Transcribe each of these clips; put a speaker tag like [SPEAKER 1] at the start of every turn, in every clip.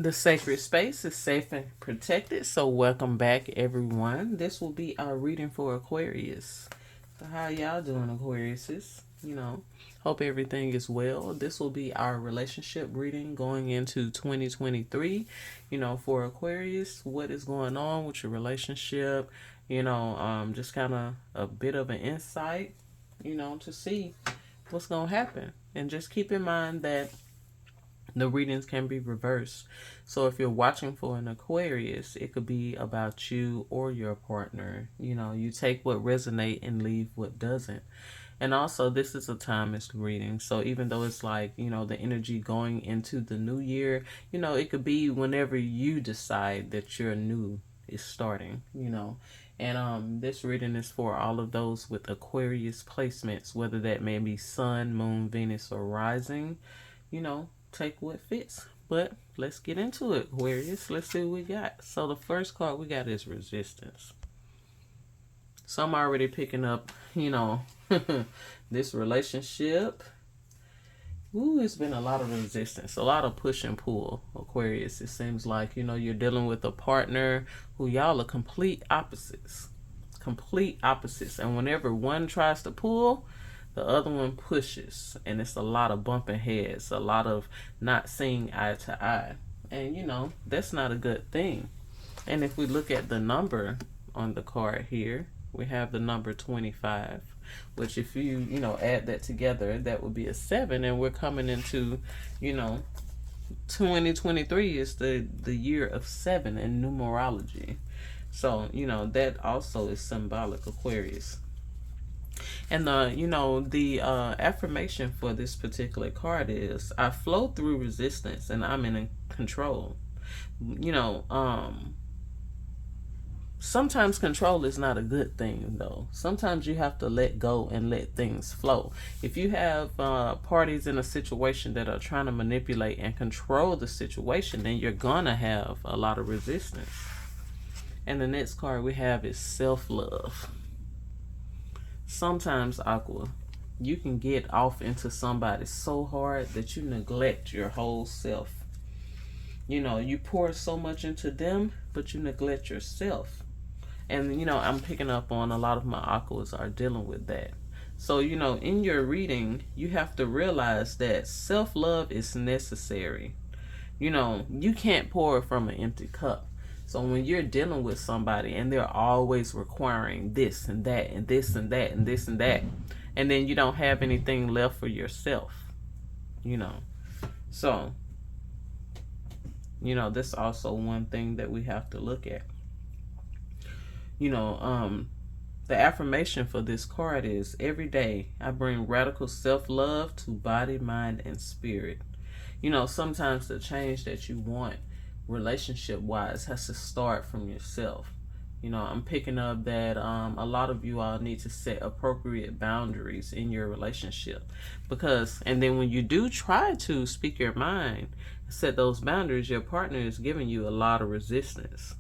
[SPEAKER 1] The sacred space is safe and protected, so welcome back, everyone. This will be our reading for Aquarius. So how y'all doing, Aquariuses? Hope everything is well. This will be our relationship reading going into 2023. For Aquarius, what is going on with your relationship? Just kind of a bit of an insight, to see what's going to happen. And just keep in mind that the readings can be reversed. So if you're watching for an Aquarius, it could be about you or your partner. You take what resonates and leave what doesn't. And also, this is a timeless reading. So even though it's like, the energy going into the new year, it could be whenever you decide that your new is starting. And this reading is for all of those with Aquarius placements, whether that may be Sun, Moon, Venus, or Rising. Take what fits. But let's get into it, Aquarius. Let's see what we got. So the first card we got is Resistance. So I'm already picking up, this relationship. Ooh, it's been a lot of resistance, a lot of push and pull, Aquarius. It seems like, you're dealing with a partner who y'all are complete opposites. Complete opposites. And whenever one tries to pull, the other one pushes, and it's a lot of bumping heads, a lot of not seeing eye to eye. And that's not a good thing. And if we look at the number on the card here, we have the number 25, which if you add that together, that would be a 7. And we're coming into 2023 is the year of 7 in numerology. So that also is symbolic, Aquarius. And the affirmation for this particular card is, I flow through resistance and I'm in control. Sometimes control is not a good thing, though. Sometimes you have to let go and let things flow. If you have parties in a situation that are trying to manipulate and control the situation, then you're gonna have a lot of resistance. And the next card we have is self-love. Sometimes, Aqua, you can get off into somebody so hard that you neglect your whole self. You pour so much into them, but you neglect yourself. And, I'm picking up on a lot of my Aquas are dealing with that. So, in your reading, you have to realize that self-love is necessary. You can't pour from an empty cup. So when you're dealing with somebody and they're always requiring this and that and this and that and this and that, and then you don't have anything left for yourself, So, that's also one thing that we have to look at. The affirmation for this card is, every day I bring radical self-love to body, mind, and spirit. Sometimes the change that you want relationship wise has to start from yourself. I'm picking up that a lot of you all need to set appropriate boundaries in your relationship, and then when you do try to speak your mind, set those boundaries, your partner is giving you a lot of resistance.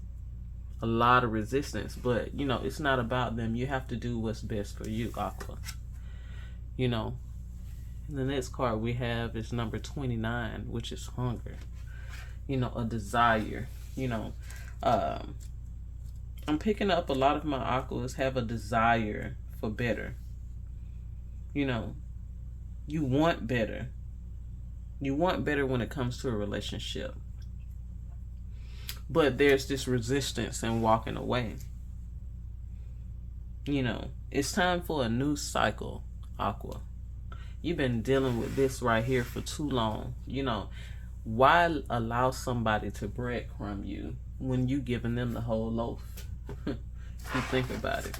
[SPEAKER 1] But it's not about them. You have to do what's best for you, Aqua. And the next card we have is number 29, which is hunger. A desire. I'm picking up a lot of my Aquas have a desire for better. You want better. You want better when it comes to a relationship. But there's this resistance and walking away. It's time for a new cycle, Aqua. You've been dealing with this right here for too long. Why allow somebody to breadcrumb you when you giving them the whole loaf? You think about it.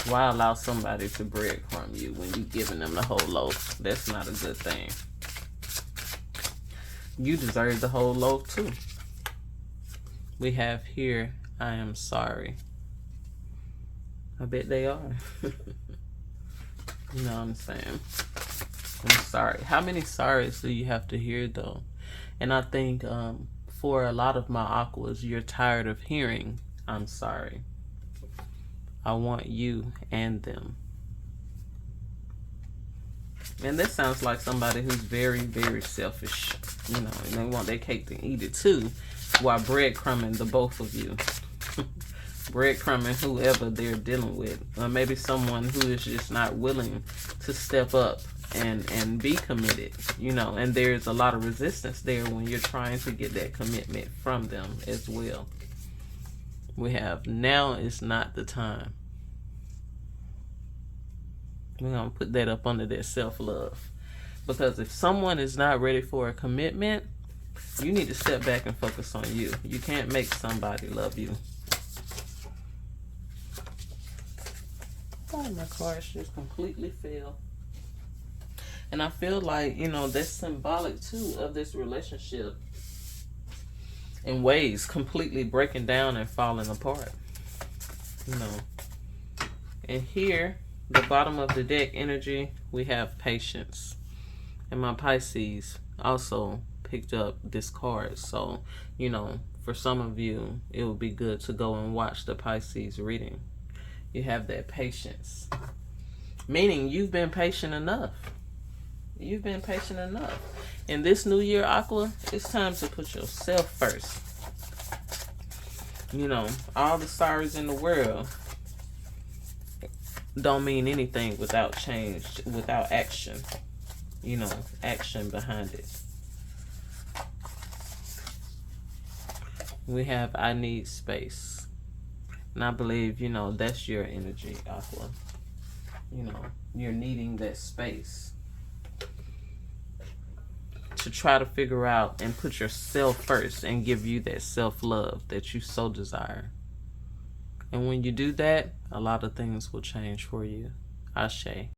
[SPEAKER 1] Why allow somebody to breadcrumb you when you giving them the whole loaf? That's not a good thing. You deserve the whole loaf too. We have here, I am sorry. I bet they are. You know what I'm saying? I'm sorry. How many sorries do you have to hear, though? And I think for a lot of my Aquas, you're tired of hearing, I'm sorry. I want you and them. And this sounds like somebody who's very, very selfish. You know, and they want their cake to eat it too, while breadcrumbing the both of you. Breadcrumbing whoever they're dealing with. Or maybe someone who is just not willing to step up and be committed. You know, and there's a lot of resistance there when you're trying to get that commitment from them as well. We have now is not the time. We're going to put that up under their self-love. Because if someone is not ready for a commitment, you need to step back and focus on you. You can't make somebody love you. Oh, my cards just completely fell. And I feel like, you know, that's symbolic too of this relationship in ways completely breaking down and falling apart. You know. And here, the bottom of the deck energy, we have patience. And my Pisces also picked up this card. So, you know, for some of you, it would be good to go and watch the Pisces reading. You have that patience. Meaning you've been patient enough. You've been patient enough. In this new year, Aqua, it's time to put yourself first. You know, all the sorries in the world don't mean anything without change, without action. You know, action behind it. We have I need space. And I believe, you know, that's your energy, Aqua. You know, you're needing that space to try to figure out and put yourself first and give you that self-love that you so desire. And when you do that, a lot of things will change for you. Ashe.